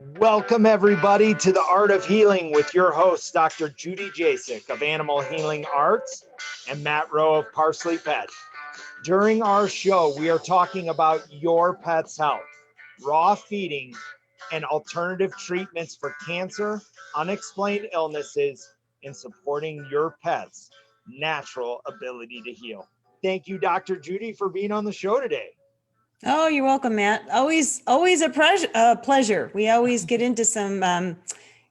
Welcome, everybody, to the Art of Healing with your host, Dr. Judy Jasek of Animal Healing Arts and Matt Rowe of ParsleyPet. During our show, we are talking about your pet's health, raw feeding, and alternative treatments for cancer, unexplained illnesses, and supporting your pet's natural ability to heal. Thank you, Dr. Judy, for being on the show today. Oh, you're welcome, Matt. Always a pleasure. We always get into some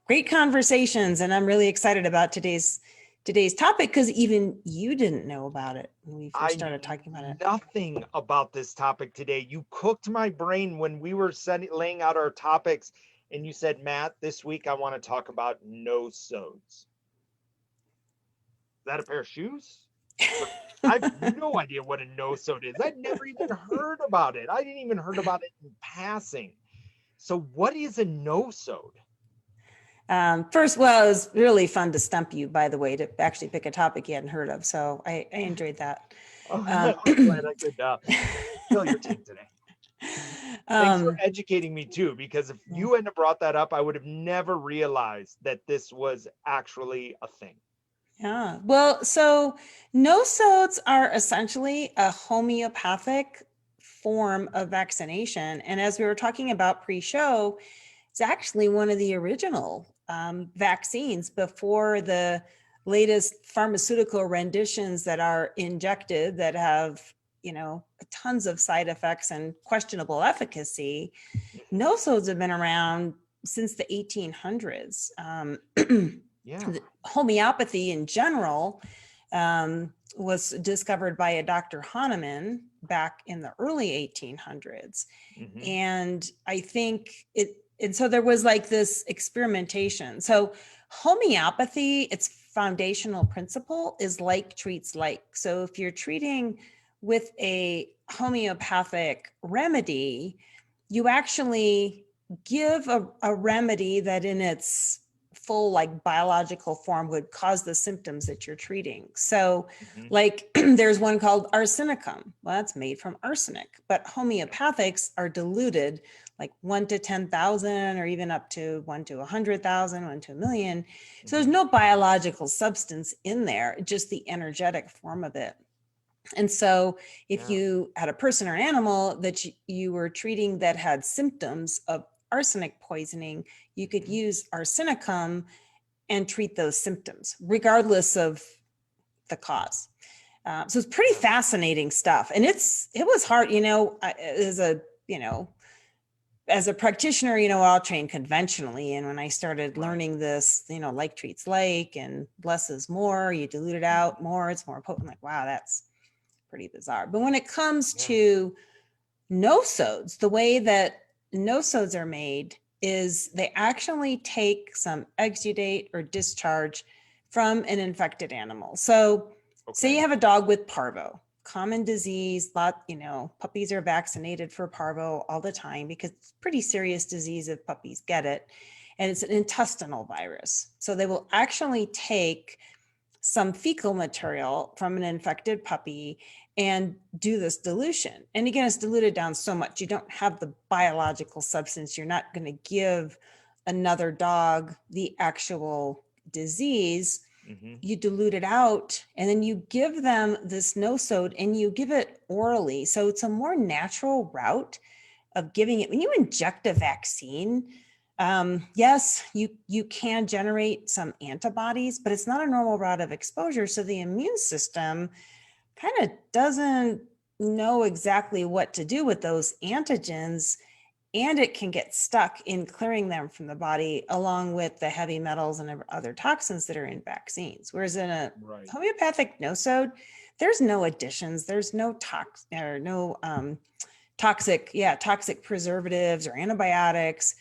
great conversations, and I'm really excited about today's topic because even you didn't know about it when we first started talking about it. Nothing about this topic today. You cooked my brain when we were laying out our topics, and you said, Matt, this week I want to talk about Nosodes. Is that a pair of shoes? I have no idea what a nosode is. I'd never even heard about it. I didn't even heard about it in passing. So what is a nosode? First, well, it was really fun to stump you, by the way, to actually pick a topic you hadn't heard of. So I enjoyed that. I'm glad I could fill your team today. Thanks for educating me too, because if you hadn't brought that up, I would have never realized that this was actually a thing. Yeah, well, so nosodes are essentially a homeopathic form of vaccination. And as we were talking about pre-show, it's actually one of the original vaccines before the latest pharmaceutical renditions that are injected that have, tons of side effects and questionable efficacy. Nosodes have been around since the 1800s. Homeopathy in general was discovered by a Dr. Hahnemann back in the early 1800s. And I think and so there was like this experimentation. So homeopathy, its foundational principle is like treats like. So if you're treating with a homeopathic remedy, you actually give a remedy that in its full like biological form would cause the symptoms that you're treating. So like there's one called arsenicum. Well, that's made from arsenic, but homeopathics are diluted like 1 to 10,000 or even up to 1 to 100,000, 1 to 1,000,000. So there's no biological substance in there, just the energetic form of it. And so if you had a person or animal that you were treating that had symptoms of arsenic poisoning, you could use arsenicum and treat those symptoms, regardless of the cause. So it's pretty fascinating stuff. And it was hard, as a practitioner, I'll train conventionally. And when I started learning this, like treats like, and less is more, you dilute it out more, it's more potent. Like, wow, that's pretty bizarre. But when it comes to nosodes, the way that nosodes are made is they actually take some exudate or discharge from an infected animal. So say you have a dog with parvo, common disease, puppies are vaccinated for parvo all the time because it's a pretty serious disease if puppies get it. And it's an intestinal virus. So they will actually take some fecal material from an infected puppy and do this dilution. And again, it's diluted down so much, you don't have the biological substance. You're not going to give another dog the actual disease. You dilute it out and then you give them this nosode and you give it orally. So it's a more natural route of giving it. When you inject a vaccine, yes, you can generate some antibodies, but it's not a normal route of exposure. So the immune system kind of doesn't know exactly what to do with those antigens, and it can get stuck in clearing them from the body along with the heavy metals and other toxins that are in vaccines. Whereas in a homeopathic nosode, there's no additions, there's no toxic preservatives or antibiotics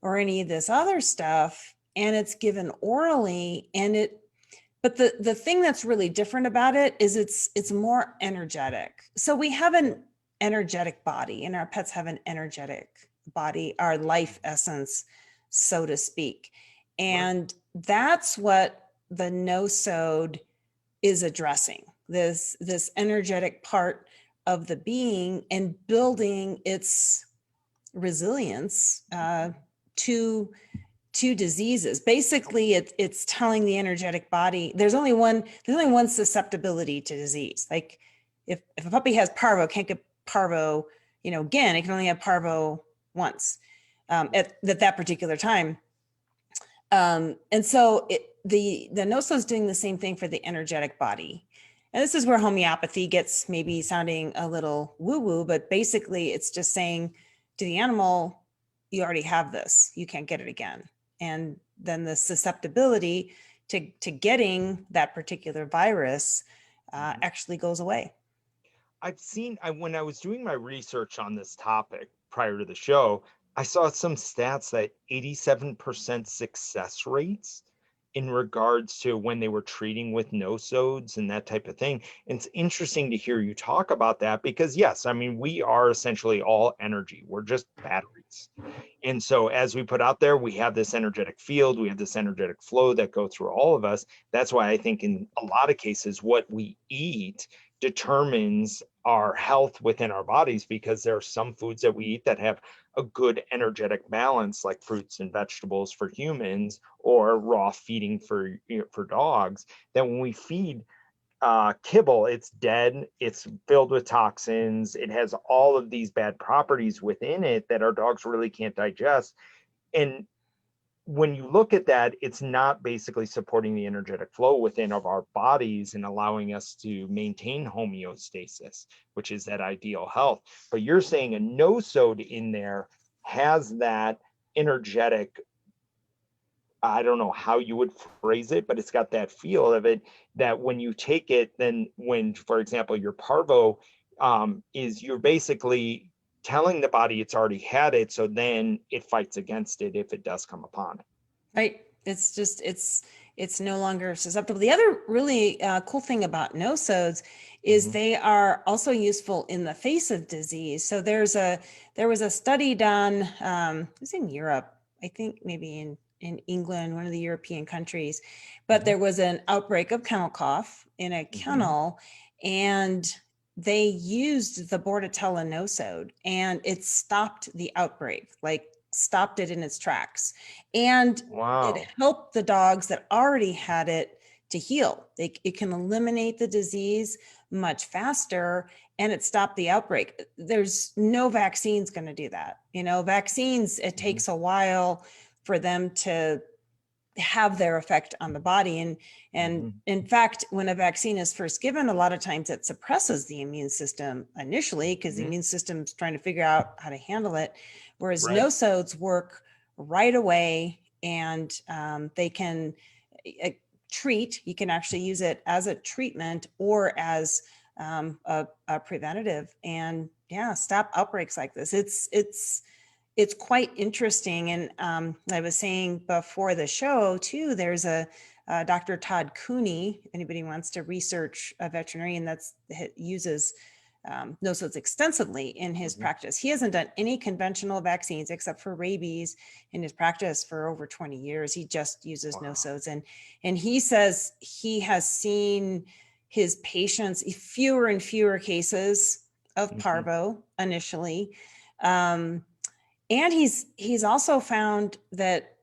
or any of this other stuff, and it's given orally. But the thing that's really different about it is it's more energetic. So we have an energetic body, and our pets have an energetic body, our life essence, so to speak. And that's what the nosode is addressing, this energetic part of the being and building its resilience two diseases. Basically, it's telling the energetic body there's only one susceptibility to disease. Like if a puppy has parvo, it can't get parvo, again, it can only have parvo once at that particular time. And so the Nosode is doing the same thing for the energetic body. And this is where homeopathy gets maybe sounding a little woo-woo, but basically it's just saying to the animal, you already have this, you can't get it again. And then the susceptibility to getting that particular virus actually goes away. I've seen, when I was doing my research on this topic prior to the show, I saw some stats that 87% success rates in regards to when they were treating with nosodes and that type of thing. And it's interesting to hear you talk about that because, yes, I mean, we are essentially all energy. We're just batteries. And so as we put out there, we have this energetic field, we have this energetic flow that go through all of us. That's why I think in a lot of cases, what we eat determines our health within our bodies, because there are some foods that we eat that have a good energetic balance, like fruits and vegetables for humans, or raw feeding for dogs, that when we feed kibble, it's dead, it's filled with toxins, it has all of these bad properties within it that our dogs really can't digest. And when you look at that, it's not basically supporting the energetic flow within of our bodies and allowing us to maintain homeostasis, which is that ideal health. But you're saying a nosode in there has that energetic, I don't know how you would phrase it, but it's got that feel of it that when you take it, then when, for example, your parvo is, you're basically telling the body it's already had it, so then it fights against it if it does come upon it. Right. It's just, it's no longer susceptible. The other really cool thing about nosodes is they are also useful in the face of disease. So there was a study done, it was in Europe, I think maybe in England, one of the European countries, but there was an outbreak of kennel cough in a kennel, and they used the Bordetella nosode, and it stopped the outbreak, like stopped it in its tracks. And it helped the dogs that already had it to heal. It can eliminate the disease much faster, and it stopped the outbreak. There's no vaccine's going to do that. Vaccines, it takes a while for them to have their effect on the body. And in fact, when a vaccine is first given, a lot of times it suppresses the immune system initially, because the immune system's trying to figure out how to handle it. Whereas nosodes work right away, and they can treat. You can actually use it as a treatment or as a preventative, and stop outbreaks like this. It's quite interesting. And I was saying before the show too, there's a Dr. Todd Cooney, if anybody wants to research a veterinarian that uses nosodes extensively in his practice. He hasn't done any conventional vaccines except for rabies in his practice for over 20 years. He just uses nosodes. And he says he has seen his patients, fewer and fewer cases of parvo initially. And he's also found that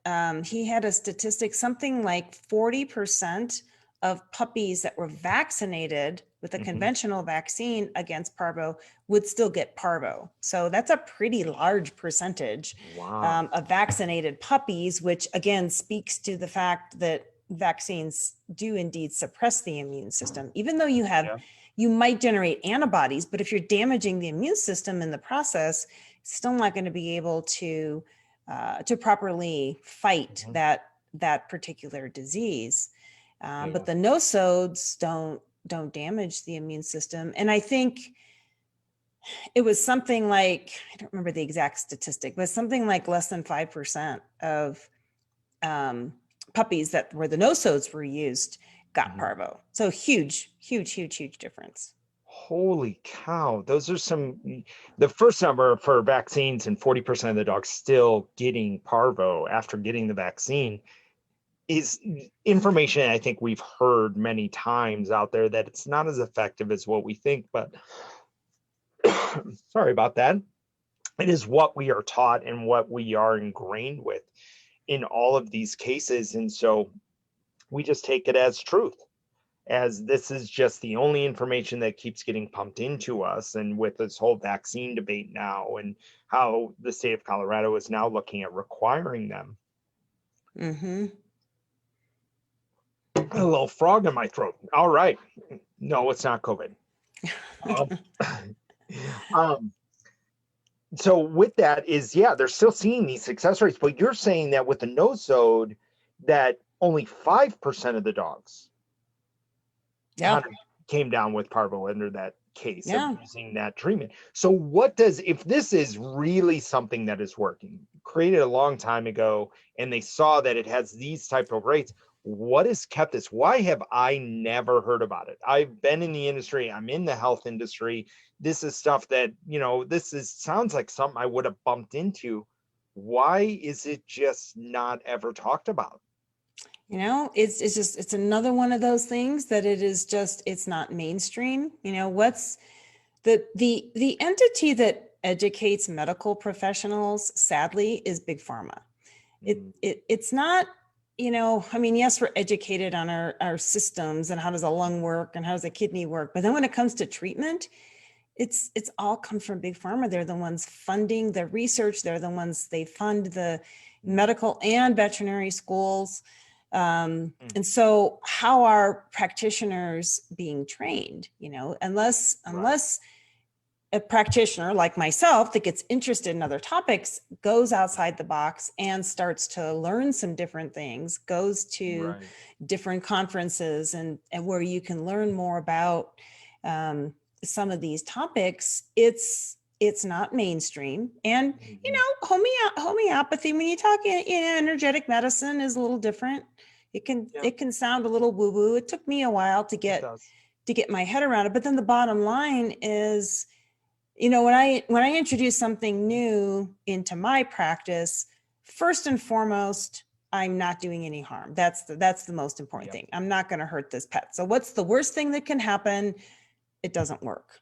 he had a statistic, something like 40% of puppies that were vaccinated with a conventional vaccine against parvo would still get parvo. So that's a pretty large percentage of vaccinated puppies, which again speaks to the fact that vaccines do indeed suppress the immune system. Even though you might generate antibodies, but if you're damaging the immune system in the process, still not going to be able to properly fight that particular disease. But the nosodes don't damage the immune system. And I think it was something like, I don't remember the exact statistic, but something like less than 5% of puppies that where the nosodes were used got parvo. So huge difference. Holy cow. Those are the first number for vaccines, and 40% of the dogs still getting parvo after getting the vaccine is information I think we've heard many times out there, that it's not as effective as what we think. But sorry about that. It is what we are taught and what we are ingrained with in all of these cases. And so we just take it as truth, as this is just the only information that keeps getting pumped into us. And with this whole vaccine debate now, and how the state of Colorado is now looking at requiring them. Mm-hmm. A little frog in my throat. All right. No, it's not COVID. So with that is, yeah, they're still seeing these success rates, but you're saying that with the nosode, that only 5% of the dogs kind of came down with parvo under that case of using that treatment. So what does, if this is really something that is working, created a long time ago, and they saw that it has these type of rates, what has kept this? Why have I never heard about it? I've been in the industry. I'm in the health industry. This is stuff that, sounds like something I would have bumped into. Why is it just not ever talked about? It's another one of those things that it's not mainstream. What's the entity that educates medical professionals, sadly, is big pharma. It's not, yes, we're educated on our systems and how does a lung work and how does a kidney work. But then when it comes to treatment, it's all comes from big pharma. They're the ones funding the research. They're the ones, they fund the medical and veterinary schools. And so how are practitioners being trained? Unless a practitioner like myself that gets interested in other topics goes outside the box and starts to learn some different things, goes to different conferences and where you can learn more about some of these topics, it's not mainstream. And homeopathy, when you talk energetic medicine, is a little different. It can sound a little woo-woo. It took me a while to get my head around it. But then the bottom line is, when I introduce something new into my practice, first and foremost, I'm not doing any harm. That's the most important thing. I'm not going to hurt this pet. So what's the worst thing that can happen? It doesn't work,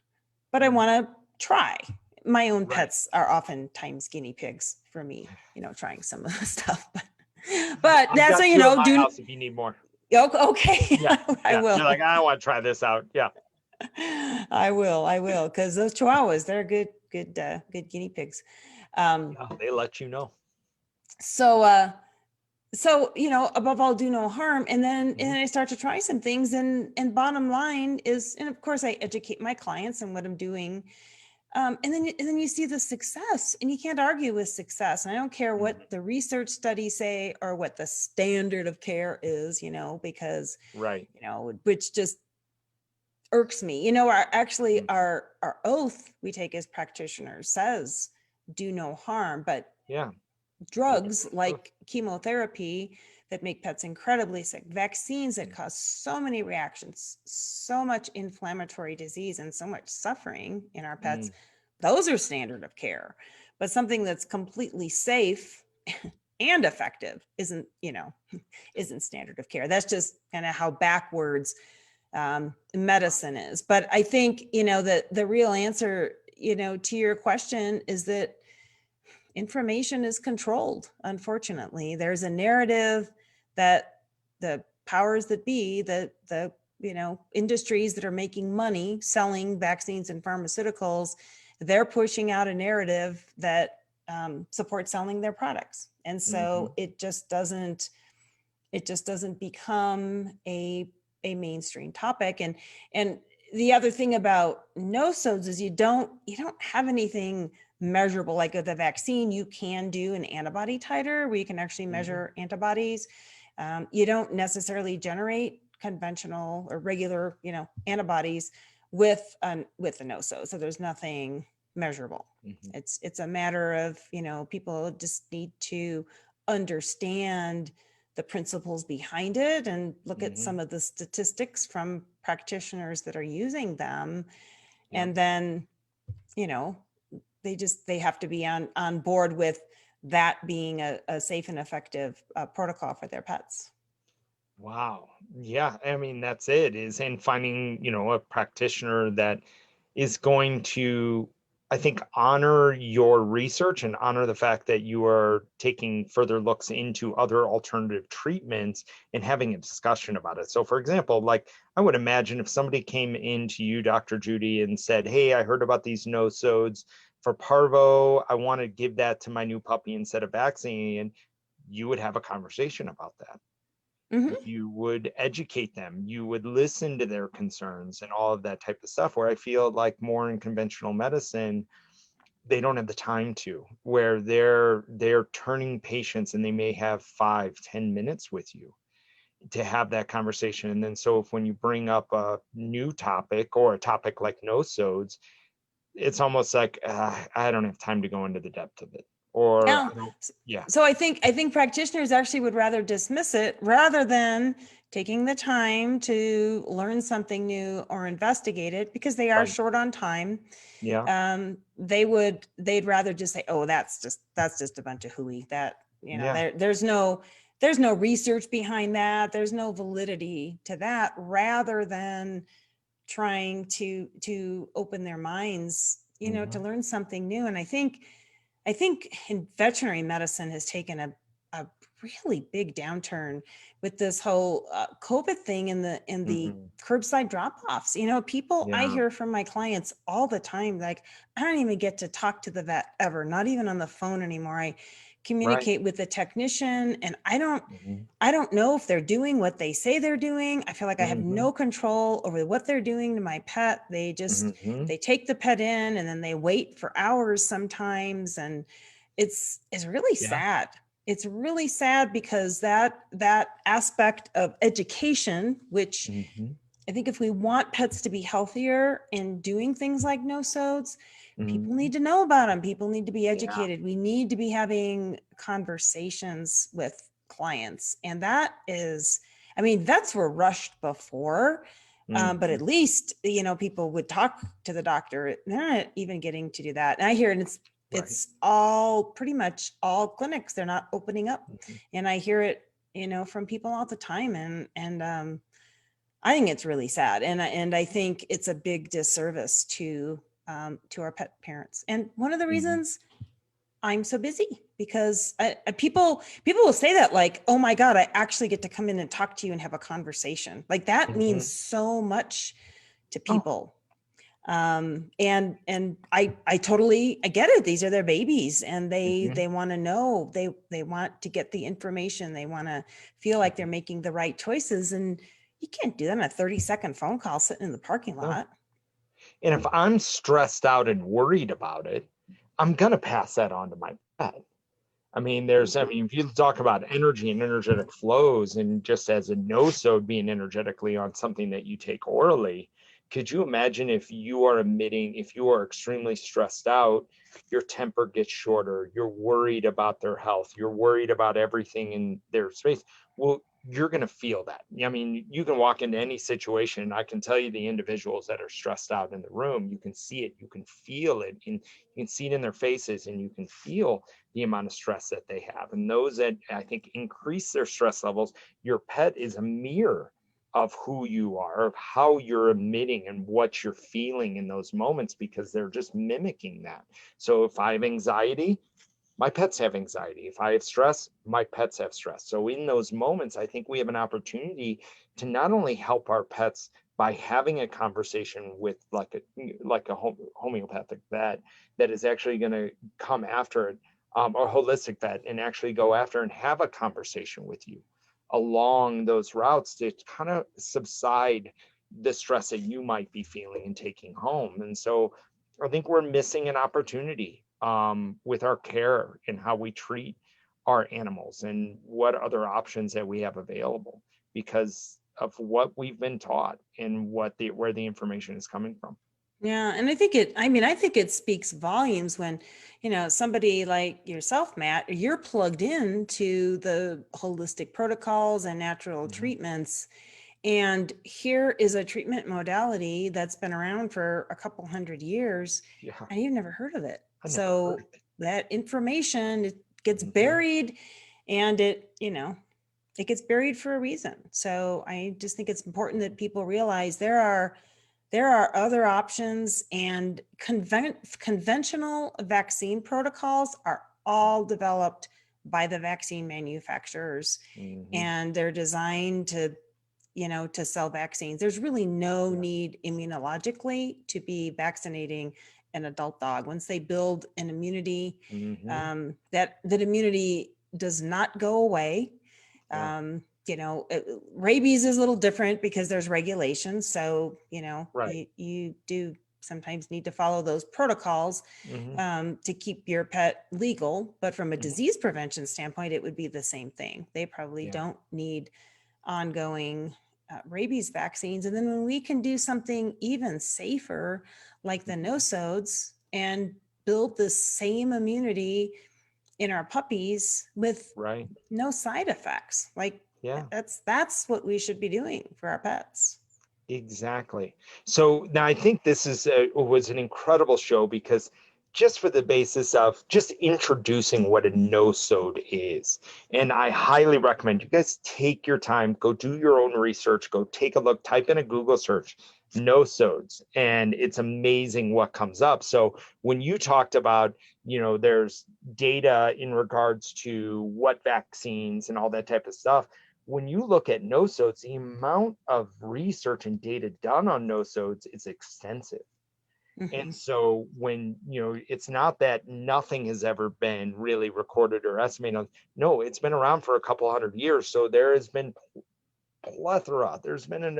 but I want to try. My own pets are oftentimes guinea pigs for me, trying some of the stuff, but that's how, do house if you need more. Okay. Yeah. I will. You're like, I want to try this out. Yeah. I will. Cause those Chihuahuas, they're good guinea pigs. They let you know. So, above all, do no harm. And then I start to try some things, and bottom line is, and of course I educate my clients on what I'm doing. And then you see the success, and you can't argue with success. And I don't care what the research studies say or what the standard of care is, because, which just irks me. Our oath we take as practitioners says do no harm, but drugs like chemotherapy that make pets incredibly sick, vaccines that cause so many reactions, so much inflammatory disease and so much suffering in our pets, those are standard of care. But something that's completely safe and effective isn't standard of care. That's just kind of how backwards medicine is. But I think, the real answer, to your question is that information is controlled. Unfortunately, there's a narrative that the powers that be, the industries that are making money selling vaccines and pharmaceuticals, they're pushing out a narrative that supports selling their products. And so it just doesn't become a mainstream topic. And the other thing about nosodes is you don't have anything measurable. Like with the vaccine, you can do an antibody titer where you can actually measure antibodies. You don't necessarily generate conventional or regular, antibodies with a nosode. So there's nothing measurable. It's a matter of, people just need to understand the principles behind it and look at some of the statistics from practitioners that are using them. And then, they have to be on board with that being a safe and effective protocol for their pets. Wow. Yeah. I mean, that's it, is in finding, a practitioner that is going to I think honor your research and honor the fact that you are taking further looks into other alternative treatments and having a discussion about it. So for example, like I would imagine if somebody came into you, Dr. Judy, and said, hey, I heard about these nosodes for parvo. I want to give that to my new puppy instead of vaccinating. And you would have a conversation about that. Mm-hmm. You would educate them, you would listen to their concerns and all of that type of stuff, where I feel like more in conventional medicine, they don't have the time to, where they're turning patients and they may have 5-10 minutes with you to have that conversation. And then so if when you bring up a new topic or a topic like nosodes, it's almost like I don't have time to go into the depth of it, or Yeah. I don't, yeah, So I think practitioners actually would rather dismiss it rather than taking the time to learn something new or investigate it, because they are right, short on time. yeah, They'd rather just say, oh, that's just a bunch of hooey, that, yeah, there's no research behind that. There's no validity to that, rather than trying to open their minds, to mhm, learn something new. And I think in veterinary medicine has taken a really big downturn with this whole COVID thing and the mhm, curbside drop-offs. People, I yeah, hear from my clients all the time, like, I don't even get to talk to the vet ever, not even on the phone anymore. I right, communicate with the technician, and mhm, I don't know if they're doing what they say they're doing. I feel like I have mhm, no control over what they're doing to my pet. mhm, They take the pet in and then they wait for hours sometimes. And it's really yeah, sad. It's really sad because that aspect of education, which mhm, I think if we want pets to be healthier in doing things like nosodes, people mhm, need to know about them. People need to be yeah, educated. We need to be having conversations with clients. And that is, I mean, vets were rushed before, but mhm, at least, people would talk to the doctor. They're not even getting to do that. And I hear, and right, it's all pretty much all clinics. They're not opening up. mhm, And I hear it, from people all the time. And I think it's really sad, and I think it's a big disservice to our pet parents. And one of the mhm, reasons I'm so busy, because people will say that, like, oh my God, I actually get to come in and talk to you and have a conversation. Like, that means mhm. so much to Oh, people. And I totally, I get it. These are their babies, and mhm, they want to know, they want to get the information. They want to feel like they're mhm. making the right choices. And you can't do that on a 30-second phone call sitting in the parking No. lot. And if I'm stressed out and worried about it, I'm gonna pass that on to my pet. I Mhm. mean, if you talk about energy and energetic flows, and just as a nosode being energetically on something that you take orally, could you imagine if you are extremely stressed out, your temper gets shorter, you're worried about their health, you're worried about everything in their space. Well, you're going to feel that. I mean, you can walk into any situation, and I can tell you the individuals that are stressed out in the room, you can see it, you can feel it, and you can see it in their faces, and you can feel the amount of stress that they have. And those that I think increase their stress levels, your pet is a mirror of who you are, of how you're emitting and what you're feeling in those moments, because they're just mimicking that. So if I have anxiety, my pets have anxiety. If I have stress, my pets have stress. So in those moments, I think we have an opportunity to not only help our pets by having a conversation with like a homeopathic vet that is actually going to come after it, or holistic vet, and actually go after and have a conversation with you along those routes to kind of subside the stress that you might be feeling and taking home. And so I think we're missing an opportunity with our care and how we treat our animals and what other options that we have available, because of what we've been taught and where the information is coming from. Yeah, and I think it speaks volumes when, somebody like yourself, Matt, you're plugged into the holistic protocols and natural Mhm. treatments. And here is a treatment modality that's been around for a couple hundred years, Yeah, and you've never heard of it. I never heard So of it. that information, it gets Mhm. buried, and it gets buried for a reason. So I just think it's important that people realize there are there are other options, and conventional vaccine protocols are all developed by the vaccine manufacturers, and they're designed to, to sell vaccines. There's really no need immunologically to be vaccinating an adult dog. Once they build an immunity, that immunity does not go away. Rabies is a little different because there's regulations. So, you do sometimes need to follow those protocols to keep your pet legal. But from a disease prevention standpoint, it would be the same thing. They probably don't need ongoing rabies vaccines. And then when we can do something even safer, like the Nosodes, and build the same immunity in our puppies with no side effects, that's what we should be doing for our pets. Exactly. So now I think this was an incredible show, because just for the basis of just introducing what a nosode is. And I highly recommend you guys take your time, go do your own research, go take a look, type in a Google search, nosodes, and it's amazing what comes up. So when you talked about, there's data in regards to what vaccines and all that type of stuff, when you look at nosodes, the amount of research and data done on nosodes is extensive. And so when, it's not that nothing has ever been really recorded or estimated on. No, it's been around for a couple hundred years. So there has been plethora. There's been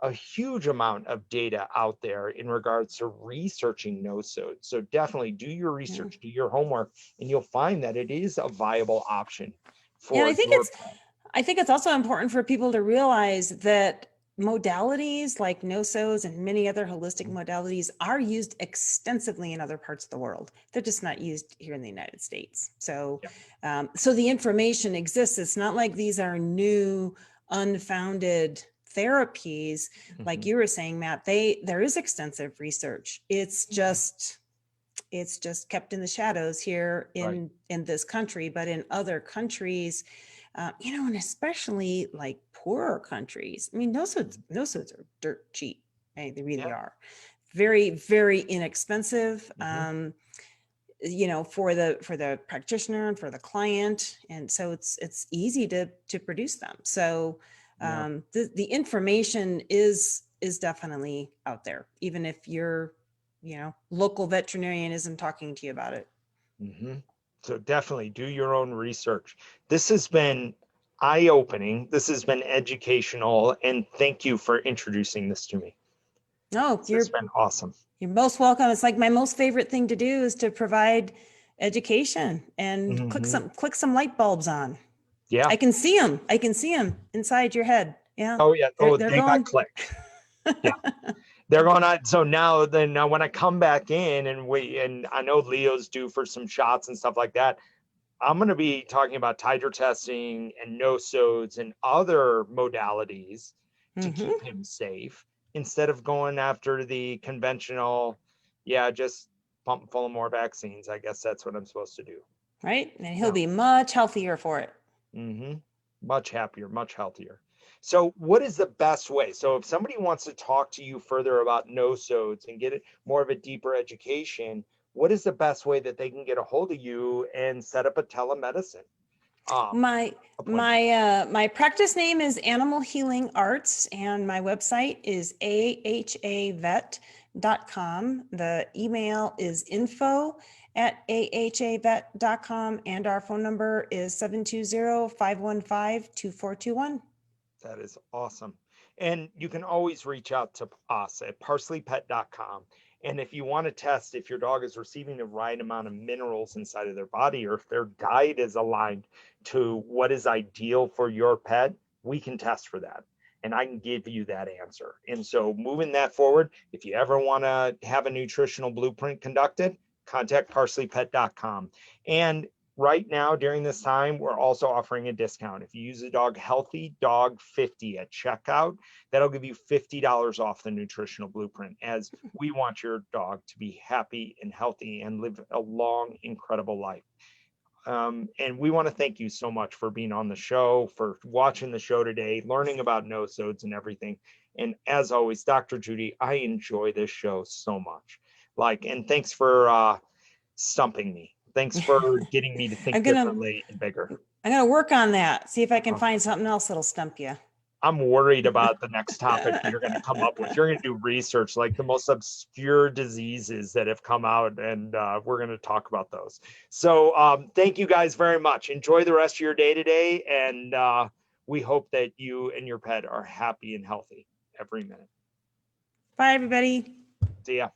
a huge amount of data out there in regards to researching nosodes. So definitely do your research, do your homework, and you'll find that it is a viable option for I think it's also important for people to realize that modalities like nosodes and many other holistic modalities are used extensively in other parts of the world. They're just not used here in the United States. So, so the information exists. It's not like these are new, unfounded therapies. Like you were saying, Matt, there is extensive research. It's just kept in the shadows here in this country, but in other countries, and especially like poorer countries. I mean, nosodes are dirt cheap. Right? They really are. Very, very inexpensive. For the practitioner and for the client, and so it's easy to produce them. So the information is definitely out there, even if your local veterinarian isn't talking to you about it. So definitely do your own research. This has been eye-opening. This has been educational, and thank you for introducing this to me. No, it's been awesome. You're most welcome. It's like my most favorite thing to do is to provide education and click some light bulbs on. Yeah, I can see them. I can see them inside your head. Yeah. Oh yeah. They're got clicked. Yeah. They're going on. So now when I come back in and I know Leo's due for some shots and stuff like that, I'm going to be talking about titer testing and nosodes and other modalities to keep him safe, instead of going after the conventional, just pump full of more vaccines. I guess that's what I'm supposed to do. Right. And he'll be much healthier for it. Much happier, much healthier. So what is the best way? So if somebody wants to talk to you further about nosodes and get more of a deeper education, what is the best way that they can get a hold of you and set up a telemedicine? My practice name is Animal Healing Arts, and my website is ahavet.com. The email is info@ahavet.com, and our phone number is 720-515-2421. That is awesome. And you can always reach out to us at ParsleyPet.com. And if you want to test if your dog is receiving the right amount of minerals inside of their body, or if their diet is aligned to what is ideal for your pet, we can test for that. And I can give you that answer. And so moving that forward, if you ever want to have a nutritional blueprint conducted, contact ParsleyPet.com. And right now, during this time, we're also offering a discount. If you use the dog Healthy Dog 50 at checkout, that'll give you $50 off the nutritional blueprint, as we want your dog to be happy and healthy and live a long, incredible life. And we want to thank you so much for being on the show, for watching the show today, learning about nosodes and everything. And as always, Dr. Judy, I enjoy this show so much. And thanks for stumping me. Thanks for getting me to think I'm gonna differently and bigger. I'm gonna work on that. See if I can find something else that'll stump you. I'm worried about the next topic you're going to come up with. You're going to do research like the most obscure diseases that have come out, and we're going to talk about those. So thank you guys very much. Enjoy the rest of your day today, and we hope that you and your pet are happy and healthy every minute. Bye, everybody. See ya.